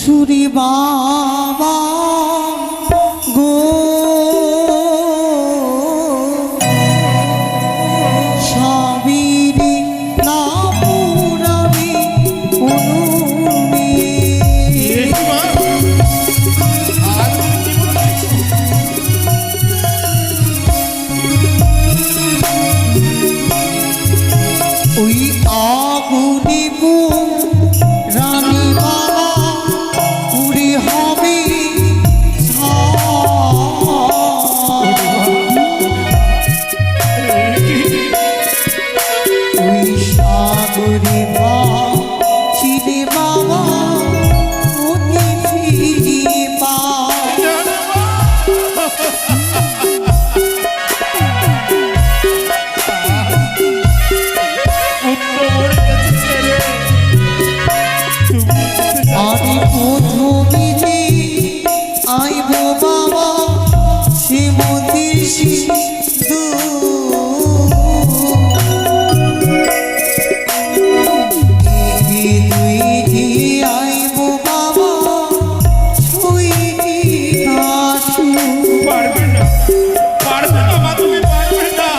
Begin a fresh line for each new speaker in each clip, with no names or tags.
সুরি বাবা গো সাবিরি না পুরাবি অনুমি ওই আগুনি রানী বাবা পুরি হবে ওই সাগরে মা চিনে বাবা ওকে ফিরে পা আমি প্রথমে যে আইব বাবা সে মন্দির সিদ্ধু দুই যে আইব বাবা ছুঁইটি কাশু
পারবে না মা, তুমি পারবে না।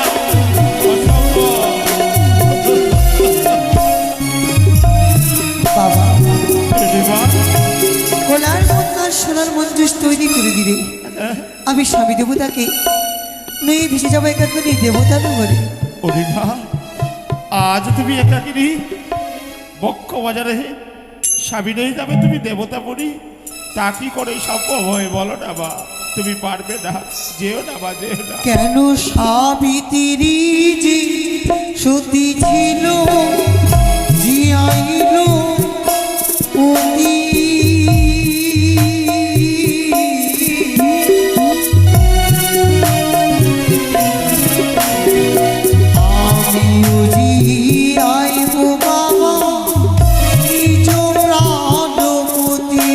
বাবা
মা,
গলার মধ্যে সোনার মঞ্জুস তৈরি করে দিলে আমি স্বামী দেবতাকে নই ভেসে যাবো একাত্তরী দেবতা নগরে।
ওরে মা, আজ তুমি একাকিনী বক্ষ বাজারে স্বামী নেই যাবে, তুমি দেবতা বলি, তা কি করে সম্ভব হয় বলো না মা? তুমি পারবে না, যেও না মা, যেও না।
কেন সাবিত্রী যে সতী ছিল জিয়াইল অতি আমিও জিয়াইব বাবা নিজ প্রাণপতি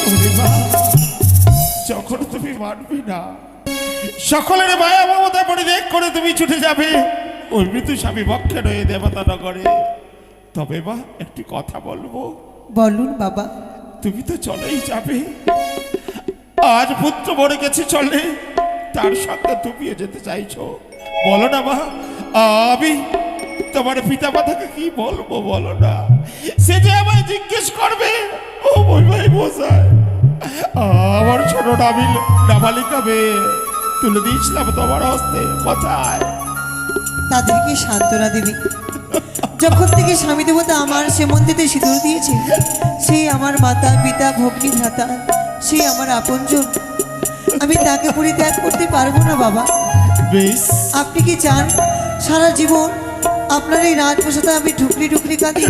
ওরে মা, যখন তুমি মানবে না, সকলের মায়া মমতা পরিত্যাগ করে তুমি ছুটে যাবে ওই মৃত্যু স্বামী পক্ষে রয়ে দেবতা নগরে, তবে মা একটি কথা বলবো।
বলুন বাবা।
তুমি তো চলেই যাবে, আজ পুত্র মরে গেছে চলে, তার সঙ্গে তুমিও যেতে চাইছো, বলো না মা? আমি তোমার পিতা মাতাকে কি বলবো বলো না? সে যে আমায় জিজ্ঞেস করবে, ও বই ভাই বোঝায় আমার ছোট নাবালিকা মেয়ে তুলে দিয়েছিলাম তোমার হস্তে, কোথায়?
তাদেরকে সান্ত্বনা দেবে। যখন থেকে স্বামী দেবতা আমার সে মন্দিরে সিঁদুর দিয়েছে, সেই আমার মাতা পিতা ভগ্নী ভ্রাতা, সেই আমার আপনজন, আমি তাকে পরিত্যাগ করতে পারবো না বাবা।
বেশ,
আপনি কি চান সারা জীবন আপনার এই রাজপ্রসাদে আমি ঢুকরি ঢুকরি কাঁদি?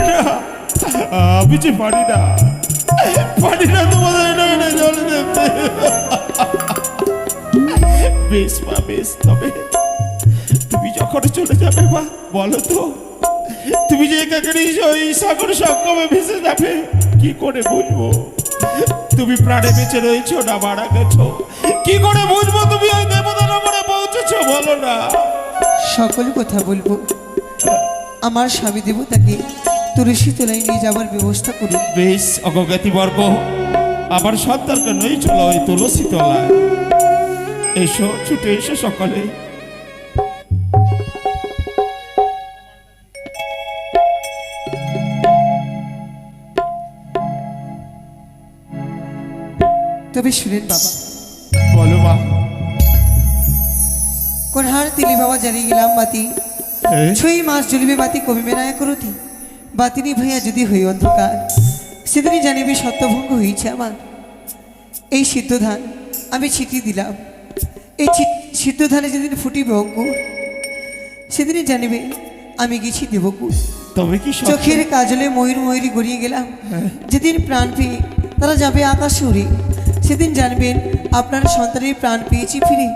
আমি যে পারি না তোমাদের নয়নে জল দেবে। বেশ মা, বেশ, তবে তুমি যখন চলে যাবে মা, বলো তো তুমি যে একাকারী ওই সাগর সঙ্গমে ভেসে যাবে, কি করে বুঝবো তুমি প্রাণে বেঁচে রয়েছো না মারা গেছো? কি করে বুঝবো তুমি ওই দেবতা নগরে পৌঁছেছো বলো না?
সকল কথা বলবো। আমার স্বামী দেবতাকে তুলসী তলায় নিয়ে যাওয়ার ব্যবস্থা করুন।
বেশ অজ্ঞাতি বর্গ, আমার সন্তানকে নই চলো ওই তুলসী তলায়, এসো, ছুটে এসো সকলে।
তবে শুনেন বাবা,
বলো মা।
কোনহার তিলি বাবা জানিয়ে গেলাম বাতি ছুঁই মাস জ্বলিবে বাতি কমিবে না করতি বাতিনি ভইয়া যদি হই অন্ধকার, সেদিনই জানিবে সত্যভঙ্গ হয়েছে আমার। এই সিদ্ধ ধান আমি ছিটিয়ে দিলাম, এই সিদ্ধ ধানে যেদিন ফুটিবে অঙ্কুর, সেদিনই জানিবে আমি গেছি দেবকুল।
তবে কি
চোখের কাজলে ময়ূর ময়ূরী গড়িয়ে গেলাম, যেদিন প্রাণ পেয়ে তারা যাবে আকাশে উড়ে, সেদিন জানবেন আপনার সন্তানের প্রাণ পেয়েছি ফিরে।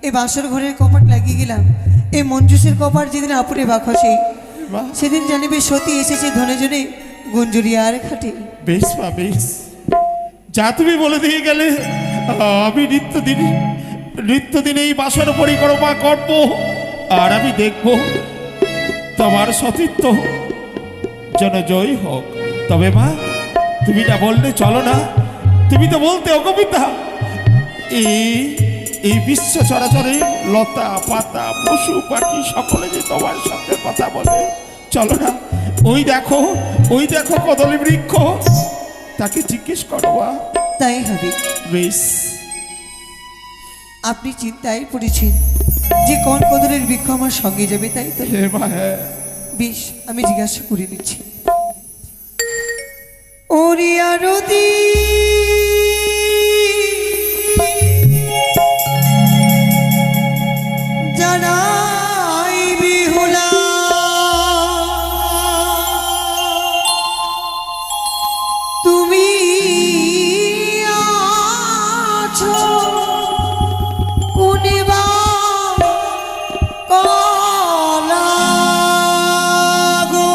এই বাসর ঘরের কপাট লাগিয়ে গেলাম, এই মঞ্জুসের কপাট যেদিন আপুরে বাখসে, সেদিন জানিবে সতী এসেছে ধনে জনে গুঞ্জুরিয়ার খাটে।
বেশ মা, বেশ, যা তুমি বলে দিয়ে গেলে আমি নিত্যদিন নিত্যদিন এই বাসর পরিক্রমা করব আর আমি দেখব তোমার সতীত্ব যেন জয় হোক। তবে মা, তুমি না বললে চলো না, তুমি তো বলতে ও কবিতা, এই বিশ্ব চরাচরে লতা পাতা পশু পাখি সকলে যে তোমার সঙ্গে কথা বলে, চলো না, ওই দেখো কদলী বৃক্ষ, তাকে জিজ্ঞেস করো।
তাই হবে।
বেশ,
আপনি চিন্তায় পড়েছেন যে কোন কদলের বৃক্ষ আমার সঙ্গে যাবে, তাই তো?
হে মা, হ্যাঁ।
বেশ, আমি জিজ্ঞাসা করে নিচ্ছি। ওরিয়া রদি জানাই বিহুলা তুমি আছো কোনে বা কলা গো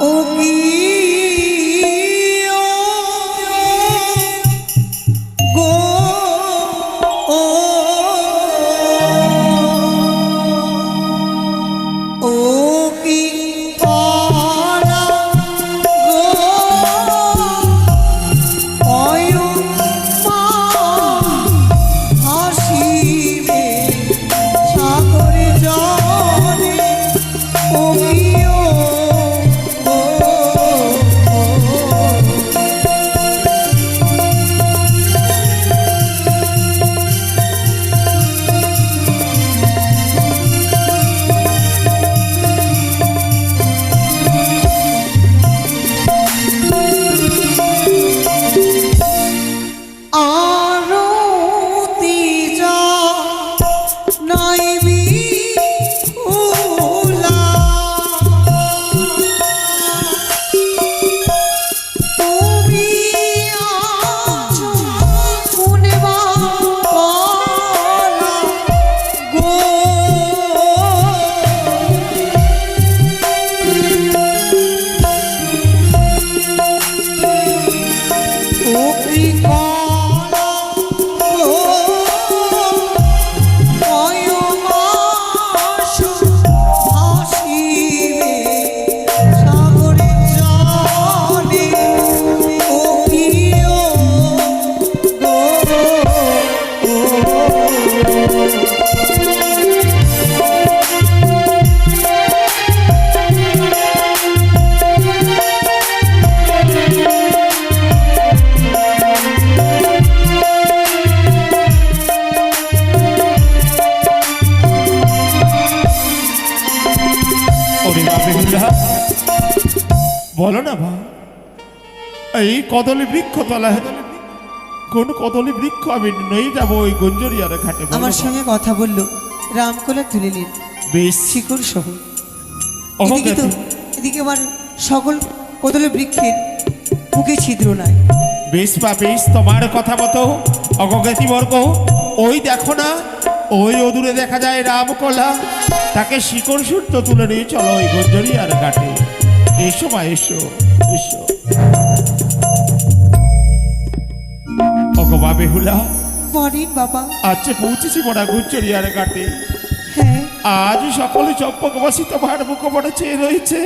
ও কি গো ও ও কি কলা গো অয়ু মা হাসিবে সাগরে জলে ও কি ও আরতি যা নাইবি উলা তুমি আছো কোনে বা কলা গো ও কি কলা গো অয়ু মাস হাসিবে সাগরে জলে ও কি ও গো
ওরে মা বেহুলা, বলো না মা, এই কদলী বৃক্ষ তলায় কোন কদলী বৃক্ষ আমি নই যাবো ওই গঞ্জরিয়ার ঘাটে, বলো
আমার
না?
সঙ্গে কথা বললো, রামকোলা তুলে নিন
বেশ,
শিকড় সহ।
অহংকার
এদিকে তো এদিকে আমার সকল কদলের বৃক্ষের বুকে ছিদ্র নাই।
বেশ বা বেশ, তোমার কথা মতো অগজ্ঞাতি বর্গ, ওই দেখো না, ওই অদূরে দেখা যায় রামকলা, তাকে শিকড় সূত্র তুলে নিয়ে চলো ওই গঞ্জরিয়ার ঘাটে। এসো মা, এসো এসো। অগমা বেহুলা,
বলেন বাবা।
আজকে পৌঁছেছি মোরা গঞ্জরিয়ার ঘাটে।
হ্যাঁ,
আজ সকলে চম্পকবাসী তোমার মুখপটে চেয়ে রয়েছে।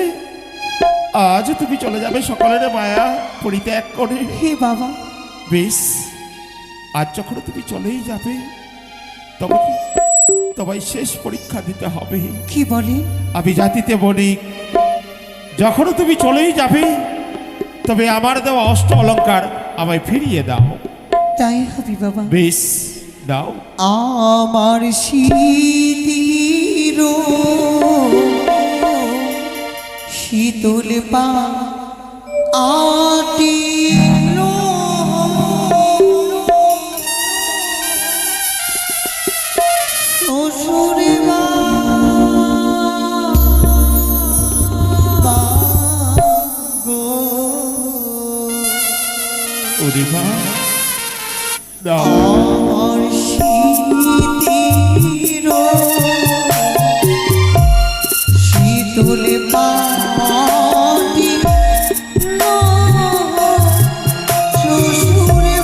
আজ তুমি চলে যাবে সকলের মায়া পরিত্যাগ করে।
হে বাবা।
বেশ, আজ যখন তুমি চলেই যাবে, তবে তোমায় শেষ পরীক্ষা দিতে হবে।
কি বলেন?
আমি জাতিতে বণিক, যখন তুমি চলেই যাবে, তবে আমার দেওয়া অষ্ট অলংকার আমায় ফিরিয়ে দাও।
তাই হবে বাবা।
বেশ, দাও।
আমার শীতির শীতল পা আটিল শ্বশুরে গো
ওরে মা, দাও।
আমার শীতির শীতল পাটি শ্বশুরে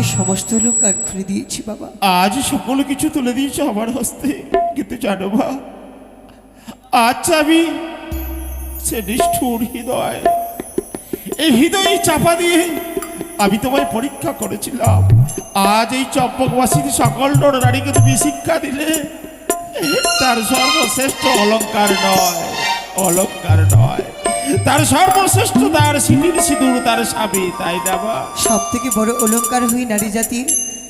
আপনাকে সমস্ত অলঙ্কার খুলে দিয়েছি বাবা।
আজ সকল কিছু তুলে দিয়েছো আমার হস্তে, কিন্তু জানো মা, আজ আমি সে নিষ্ঠুর হৃদয়, এই হৃদয়ে চাপা দিয়ে আমি তোমায় পরীক্ষা করেছিলাম। আজ এই চম্পকবাসীর সকল নরনারীকে তুমি শিক্ষা দিলে তার সর্বশ্রেষ্ঠ অলঙ্কার নয়, অলঙ্কার নয়, তার সর্বশ্রেষ্ঠ তার সিঁদুর, সিঁদুর তার স্বামী, তাই না মা?
সব থেকে বড় অলঙ্কার হই নারী জাতির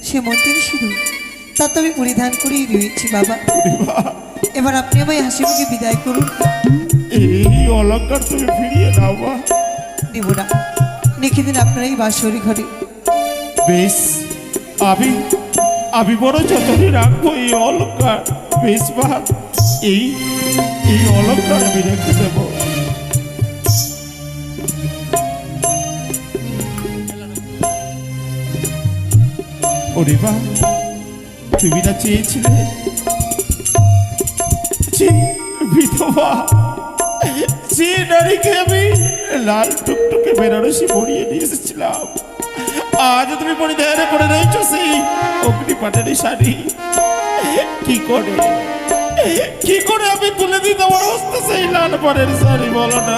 সে মন্ত্রীর সিঁদুর, তা তো আমি পরিধান করেই রয়েছি বাবা। এবার আপনি আমায় হাসি মুখে বিদায় করুন।
এই অলঙ্কার তুমি ফিরিয়ে দাও মা।
দেব না, রেখে দিন আপনার এই বাসরি ঘরে।
বেশ, আমি বড় যতনই রাখবো এই অলঙ্কার। বেশ মা, এই অলঙ্কার আমি রেখে দেব। ওরে মা, তুমি না চেয়েছিলে বিধবা যে নারীকে আমি লাল টুকটুকে বেনারসি পরিয়ে নিয়ে এসেছিলাম, আজ তুমি পরিধান করে রয়েছো সেই অগ্নিপাটের শাড়ি। কি করে আমি তুলে দিই তোমার হস্তে সেই লাল পাড়ের শাড়ি, বলো না?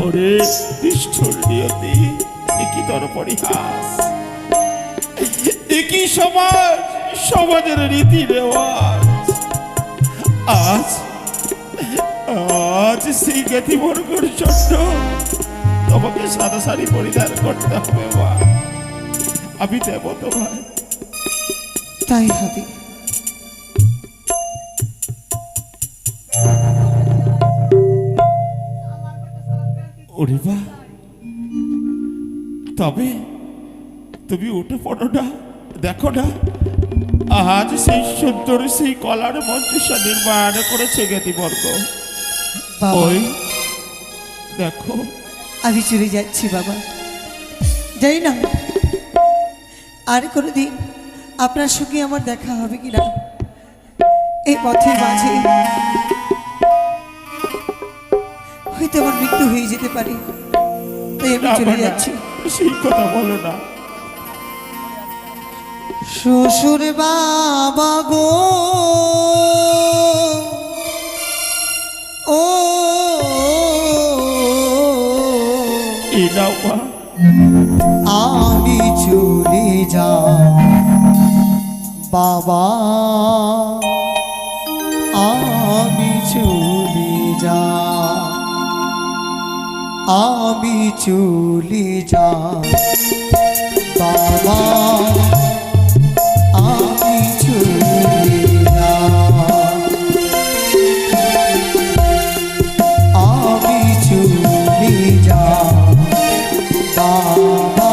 ওরে নিষ্ঠুর নিয়তি, একই তোর পরিহাস, একই সমাজের রীতি রেওয়াজ। আজ সেই জ্ঞাতিবর্গর জন্য তোমাকে সাদা শাড়ি পরিধান করতে হবে মা। আমি দেব তোমায়।
তাই হবে।
ওরে মা, তবে তুমি উঠে পড়ো না, দেখো না আজ সেই সুন্দর সেই কলার মঞ্জুষা নির্মাণ করেছে জ্ঞাতিবর্গ।
বাবা,
ওই দেখো।
আমি চলে যাচ্ছি বাবা, যাই না আর কোনোদিন আপনার সঙ্গে আমার দেখা হবে কিনা এই পথের মাঝে হয়তো আমার মৃত্যু হয়ে যেতে পারে, তাই আমি চলে যাচ্ছি।
সেই কথা বলো না।
শ্বশুর বাবা গো, ও
এই নাও মা।
আমি চলে যা বাবা, আমি চলে যা, আমি চলে যা বাবা, আমি চলে যা, আমি চলে যা বাবা,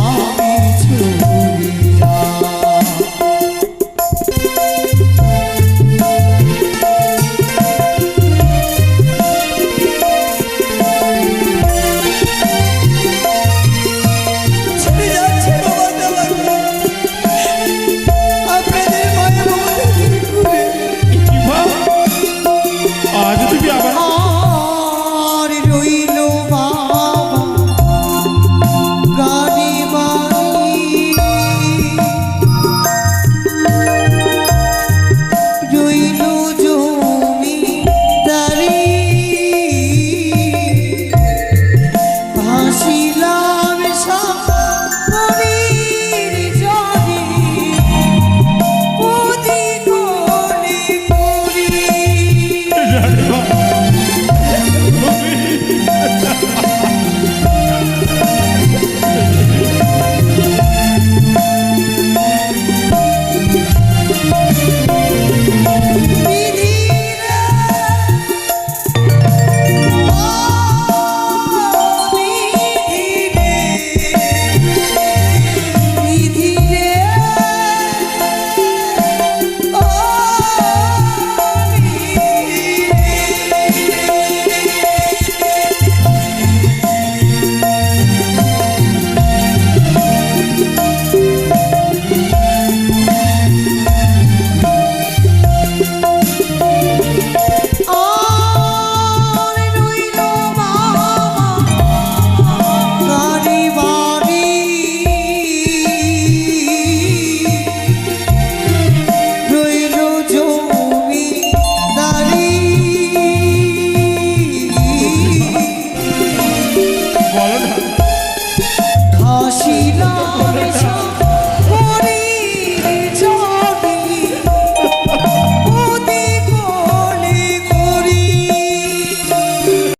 আমি চলে যা।
আজ তুমি আবার